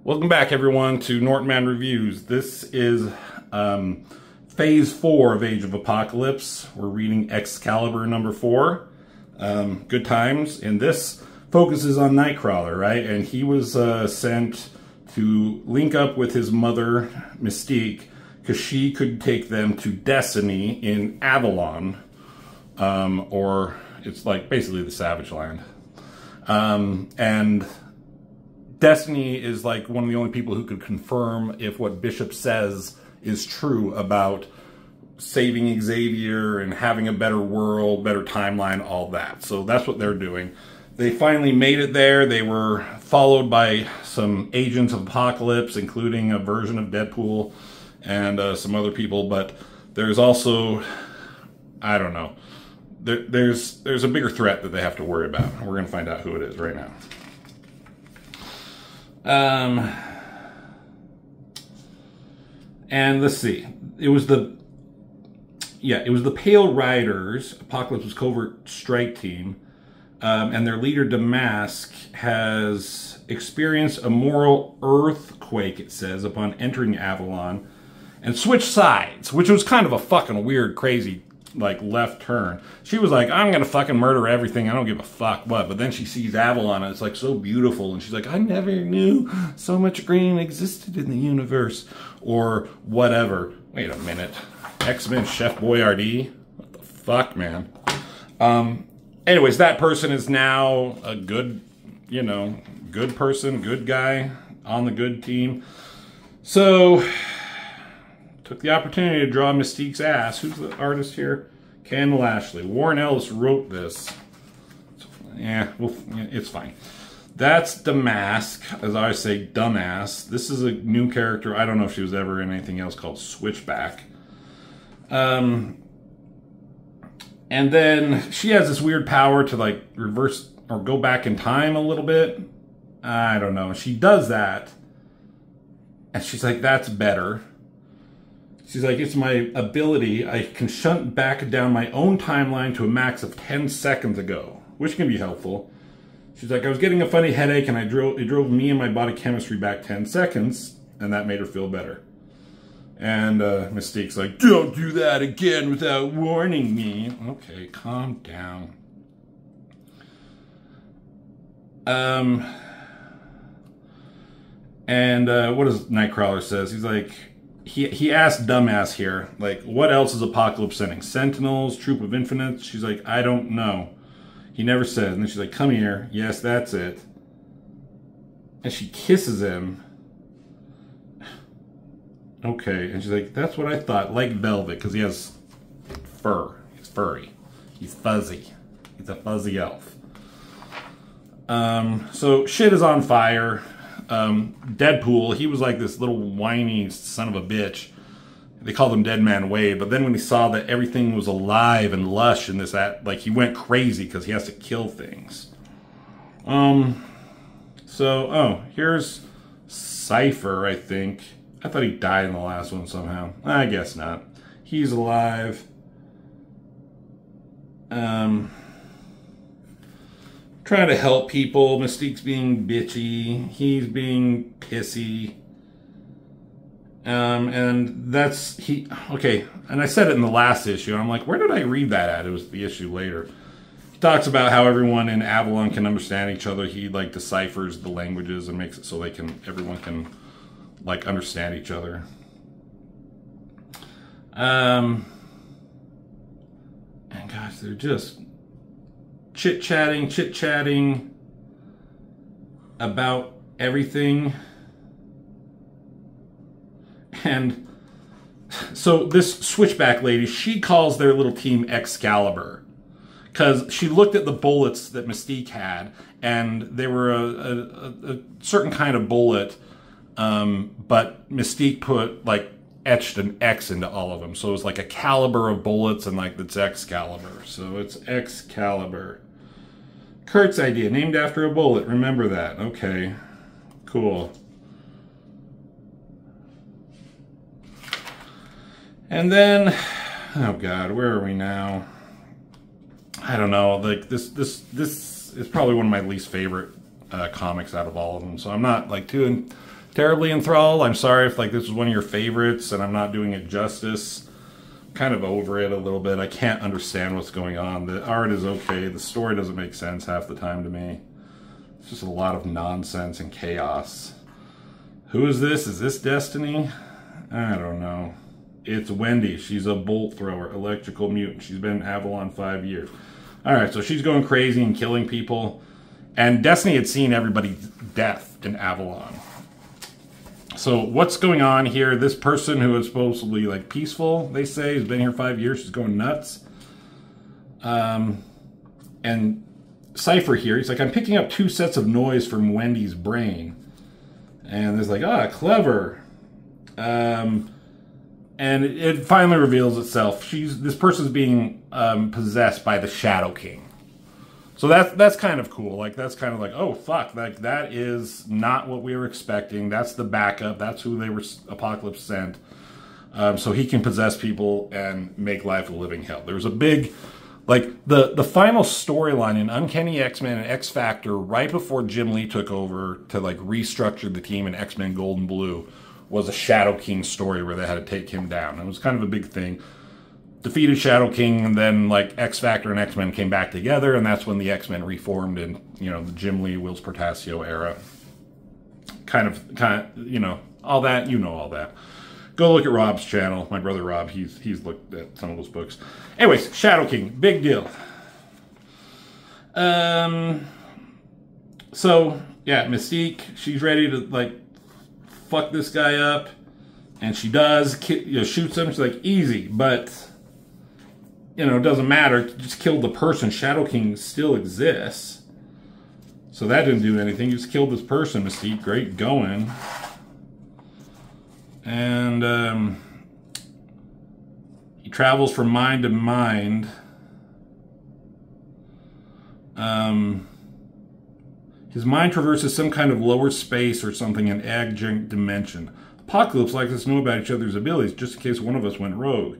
Welcome back, everyone, to Nortonman Reviews. This is Phase 4 of Age of Apocalypse. We're reading X-Calibre number 4. Good times. And this focuses on Nightcrawler, right? And he was sent to link up with his mother, Mystique, because she could take them to Destiny in Avalon. Or it's like basically the Savage Land. And Destiny is like one of the only people who could confirm if what Bishop says is true about saving Xavier and having a better world, better timeline, all that. So that's what they're doing. They finally made it there. They were followed by some agents of Apocalypse, including a version of Deadpool and some other people. But there's also, I don't know, there's a bigger threat that they have to worry about. We're going to find out who it is right now. And let's see. It was the Pale Riders, Apocalypse's covert strike team, and their leader Damask has experienced a moral earthquake, it says, upon entering Avalon, and switched sides, which was kind of a fucking weird, crazy, like, left turn. She was like, I'm gonna fucking murder everything, I don't give a fuck what. But then she sees Avalon and it's like so beautiful, and she's like, I never knew so much green existed in the universe, or whatever. Wait a minute, X-Men Chef Boyardee? What the fuck, man? Anyways, that person is now a good, good person, good guy on the good team. So took the opportunity to draw Mystique's ass. Who's the artist here? Ken Lashley. Warren Ellis wrote this. Yeah, well, it's fine. That's Damask, as I say, dumbass. This is a new character. I don't know if she was ever in anything else called Switchback. And then she has this weird power to, like, reverse or go back in time a little bit. I don't know. She does that. And she's like, that's better. She's like, it's my ability. I can shunt back down my own timeline to a max of 10 seconds ago, which can be helpful. She's like, I was getting a funny headache, and it drove me and my body chemistry back 10 seconds, and that made her feel better. And Mystique's like, don't do that again without warning me. Okay, calm down. And what does Nightcrawler says? He's like, he asked Dumbass here, like, what else is Apocalypse sending? Sentinels, Troop of Infinites? She's like, I don't know. He never said. And then she's like, come here. Yes, that's it. And she kisses him. Okay. And she's like, that's what I thought. Like velvet, because he has fur. He's furry. He's fuzzy. He's a fuzzy elf. So shit is on fire. Deadpool, he was like this little whiny son of a bitch. They called him Dead Man Wade, but then when he saw that everything was alive and lush and like, he went crazy because he has to kill things. Here's Cypher, I think. I thought he died in the last one somehow. I guess not. He's alive. Trying to help people. Mystique's being bitchy. He's being pissy. Okay, and I said it in the last issue. I'm like, where did I read that at? It was the issue later. He talks about how everyone in Avalon can understand each other. He, like, deciphers the languages and makes it so everyone can, like, understand each other. And gosh, they're just chit-chatting about everything. And so this Switchback lady, she calls their little team X-Calibre because she looked at the bullets that Mystique had, and they were a certain kind of bullet, but Mystique put, like, etched an X into all of them. So it was like a caliber of bullets, and, like, it's X-Calibre. So it's X-Calibre. Kurt's idea, named after a bullet. Remember that. Okay. Cool. And then, oh God, where are we now? I don't know. Like, this is probably one of my least favorite comics out of all of them. So I'm not like too terribly enthralled. I'm sorry if like this is one of your favorites and I'm not doing it justice. Kind of over it a little bit. I can't understand what's going on. The art is okay. The story doesn't make sense half the time to me. It's just a lot of nonsense and chaos. Who is this? Is this Destiny? I don't know. It's Wendy. She's a bolt thrower, electrical mutant. She's been in Avalon 5 years. Alright, so she's going crazy and killing people. And Destiny had seen everybody's death in Avalon. So what's going on here? This person who is supposedly like peaceful, they say, has been here 5 years. She's going nuts. And Cypher here, he's like, I'm picking up 2 sets of noise from Wendy's brain. And there's like, ah, clever. And it finally reveals itself. This person's being possessed by the Shadow King. So that's kind of cool. Like, that's kind of like, oh, fuck. Like, that is not what we were expecting. That's the backup. That's who they were, Apocalypse sent. So he can possess people and make life a living hell. There was a big, like, the final storyline in Uncanny X-Men and X-Factor right before Jim Lee took over to, like, restructure the team in X-Men Gold and Blue was a Shadow King story where they had to take him down. It was kind of a big thing. Defeated Shadow King, and then like X-Factor and X-Men came back together, and that's when the X-Men reformed in, you know, the Jim Lee, Whilce Portacio era. Kind of, you know, all that, you know, all that. Go look at Rob's channel. My brother Rob, he's looked at some of those books. Anyways, Shadow King, big deal. So yeah, Mystique, she's ready to like fuck this guy up, and she does. You know, shoots him. She's like, easy, but you know, it doesn't matter. Just killed the person. Shadow King still exists. So that didn't do anything. You just killed this person, Mystique. Great going. And he travels from mind to mind. His mind traverses some kind of lower space or something, an adjunct dimension. Apocalypse likes us to know about each other's abilities, just in case one of us went rogue.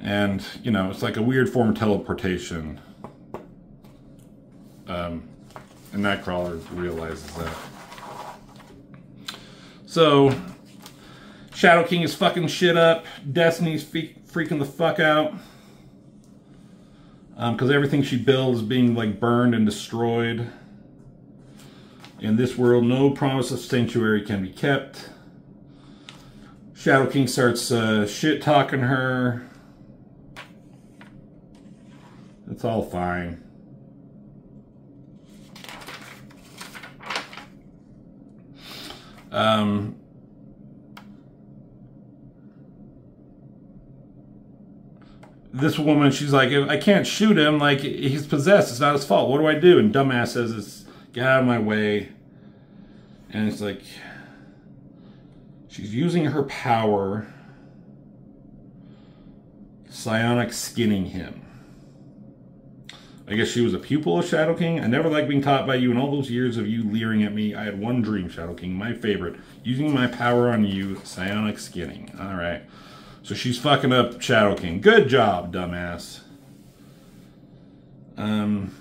And, you know, it's like a weird form of teleportation. And Nightcrawler realizes that. So, Shadow King is fucking shit up. Destiny's freaking the fuck out. Because everything she builds is being, like, burned and destroyed. In this world, no promise of sanctuary can be kept. Shadow King starts shit-talking her. It's all fine. This woman, she's like, I can't shoot him. Like, he's possessed. It's not his fault. What do I do? And dumbass says, "It's get out of my way." And it's like, she's using her power, psionic skinning him. I guess she was a pupil of Shadow King. I never liked being taught by you. In all those years of you leering at me, I had one dream, Shadow King, my favorite. Using my power on you, psionic skinning. All right. So she's fucking up Shadow King. Good job, dumbass. And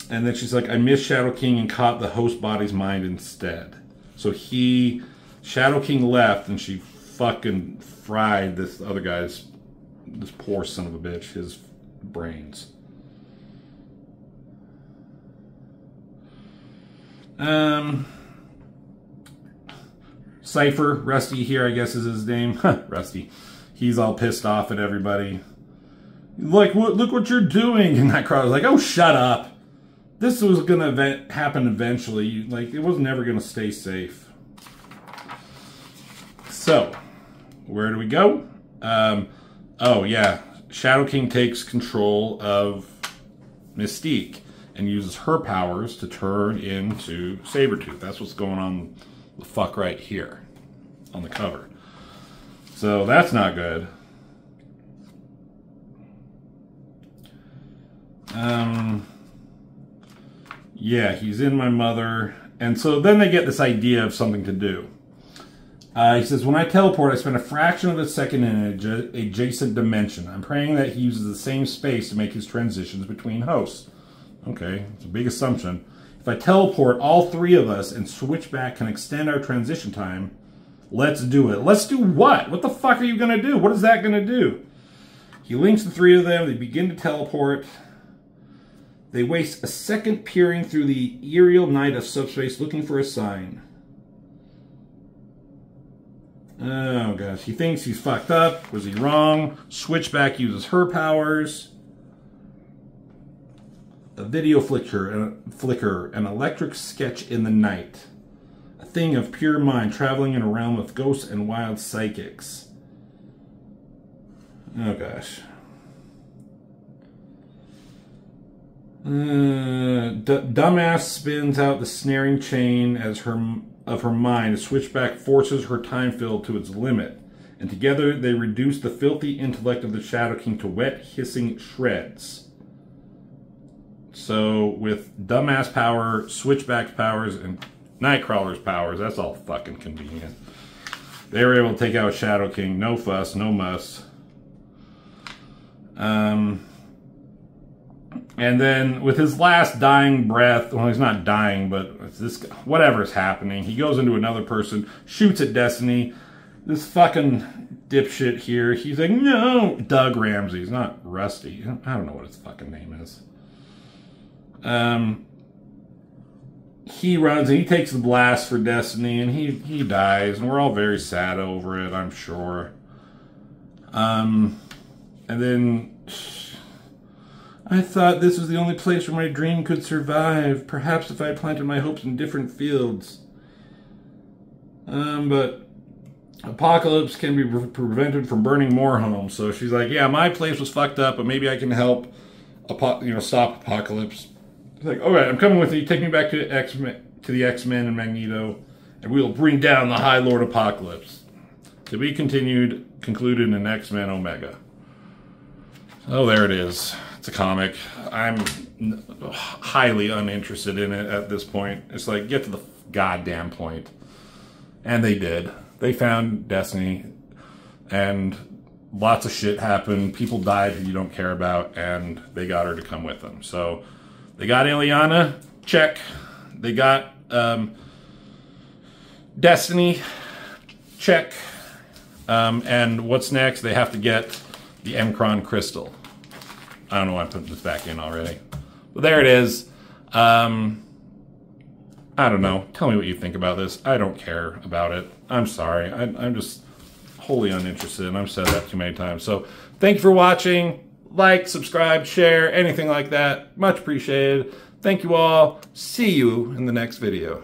then she's like, I missed Shadow King and caught the host body's mind instead. So Shadow King left and she fucking fried this other guy's, this poor son of a bitch, his brains. Cypher, Rusty here, I guess is his name. Rusty. He's all pissed off at everybody. Like, look what you're doing. And Nightcrawler's like, oh, shut up. This was going to happen eventually. Like, it was never going to stay safe. So, where do we go? Oh, yeah. Shadow King takes control of Mystique and uses her powers to turn into Sabretooth. That's what's going on the fuck right here on the cover. So that's not good. Yeah, he's in my mother. And so then they get this idea of something to do. He says, when I teleport, I spend a fraction of a second in an adjacent dimension. I'm praying that he uses the same space to make his transitions between hosts. Okay, it's a big assumption. If I teleport all 3 of us and Switchback can extend our transition time, let's do it. Let's do what? What the fuck are you going to do? What is that going to do? He links the 3 of them. They begin to teleport. They waste a second peering through the aerial night of subspace looking for a sign. Oh gosh, he thinks he's fucked up. Was he wrong? Switchback uses her powers. A video flicker, an electric sketch in the night. A thing of pure mind traveling in a realm of ghosts and wild psychics. Oh gosh. Dumbass spins out the snaring chain of her mind. Switchback forces her time field to its limit, and together they reduce the filthy intellect of the Shadow King to wet, hissing shreds. So, with Dumbass power, Switchback's powers, and Nightcrawler's powers, that's all fucking convenient. They were able to take out Shadow King. No fuss, no muss. And then with his last dying breath, well, he's not dying, but it's this, whatever's happening, he goes into another person, shoots at Destiny. This fucking dipshit here, he's like, no, Doug Ramsey. He's not Rusty. I don't know what his fucking name is. He runs and he takes the blast for Destiny, and he dies, and we're all very sad over it, I'm sure. And then I thought this was the only place where my dream could survive. Perhaps if I planted my hopes in different fields. But Apocalypse can be prevented from burning more homes. So she's like, yeah, my place was fucked up, but maybe I can help, stop Apocalypse. She's like, all right, I'm coming with you. Take me back to the X-Men and Magneto, and we'll bring down the High Lord Apocalypse. To be concluded in X-Men Omega. Oh, there it is. It's a comic. I'm highly uninterested in it at this point. It's like, get to the goddamn point. And they did. They found Destiny, and lots of shit happened. People died who you don't care about, and they got her to come with them. So they got Ileana, check. They got Destiny, check. And what's next? They have to get the M'Kron crystal. I don't know why I'm putting this back in already. But there it is. I don't know. Tell me what you think about this. I don't care about it. I'm sorry. I'm just wholly uninterested, and I've said that too many times. So thank you for watching. Like, subscribe, share, anything like that. Much appreciated. Thank you all. See you in the next video.